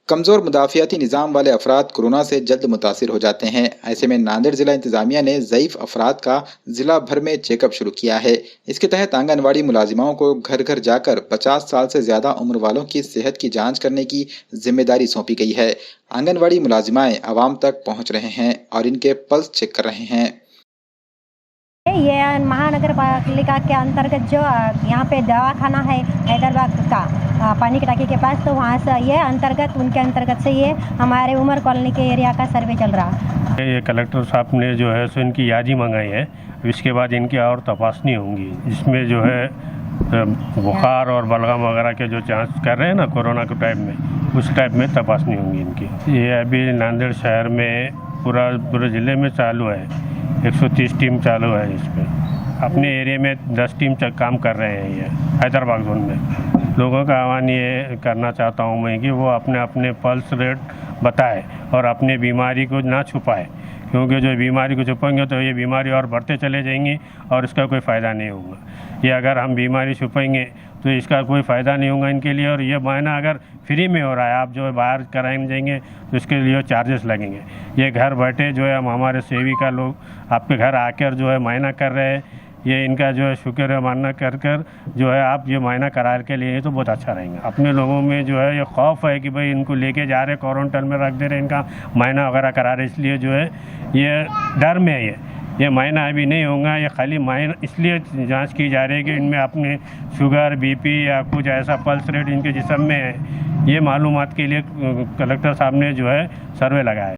कमज़ोर मुदाफ़ियाती निज़ाम वाले अफराद कोरोना से जल्द मुतासिर हो जाते हैं। ऐसे में नांदेड़ ज़िला इंतज़ामिया ने ज़ईफ़ अफराद का ज़िला भर में चेकअप शुरू किया है। इसके तहत आंगनवाड़ी मुलाजिमाओं को घर घर जाकर 50 साल से ज़्यादा उम्र वालों की सेहत की जाँच करने की जिम्मेदारी सौंपी गई है। आंगनवाड़ी मुलाजिमाएँ आवाम तक पहुँच रहे हैं और इनके पल्स चेक कर रहे हैं। ये महानगर पालिका के अंतर्गत जो यहाँ पे दवाखाना है हैदराबाद का पानी की टाँकी के पास, तो वहाँ से ये अंतर्गत उनके अंतर्गत से ये हमारे उमर कॉलोनी के एरिया का सर्वे चल रहा है। ये कलेक्टर साहब ने जो है सो इनकी यादी मंगाई है। इसके बाद इनकी और तपासनी होंगी, जिसमें जो है बुखार और बलगम वगैरह के जो जांच कर रहे हैं ना कोरोना के टाइप में, उस टाइप में तपासनी होंगी इनकी। ये अभी नांदेड़ शहर में पूरे ज़िले में चालू है, 130 टीम चालू है। इस पर अपने एरिया में 10 टीम काम कर रहे हैं। ये हैदराबाद जोन में लोगों का आह्वान ये करना चाहता हूँ मैं कि वो अपने अपने पल्स रेट बताए और अपने बीमारी को ना छुपाए, क्योंकि जो बीमारी को छुपाएंगे तो ये बीमारी और बढ़ते चले जाएंगी और इसका कोई फ़ायदा नहीं होगा। ये अगर हम बीमारी छुपाएंगे तो इसका कोई फ़ायदा नहीं होगा इनके लिए। और ये मायना अगर फ्री में हो रहा है, आप जो है बाहर कराने जाएंगे तो इसके लिए चार्जेस लगेंगे। ये घर बैठे जो है हम हमारे सेविका लोग आपके घर आकर जो है मायना कर रहे हैं। ये इनका जो है शुक्र है मानना कर जो है आप ये मायना करा के लिए तो बहुत अच्छा रहेंगे। अपने लोगों में जो है ये खौफ है कि भाई इनको लेके जा रहे क्वारंटाइन में रख दे रहे, इनका मायना वगैरह करा रहे, इसलिए जो है ये डर में है। ये मायना अभी नहीं होगा। ये खाली मायना इसलिए जांच की जा रही है कि इनमें अपने शुगर बीपी या कुछ ऐसा पल्स रेट इनके जिस्म में है। ये मालूमात के लिए कलेक्टर साहब ने जो है सर्वे लगाया है।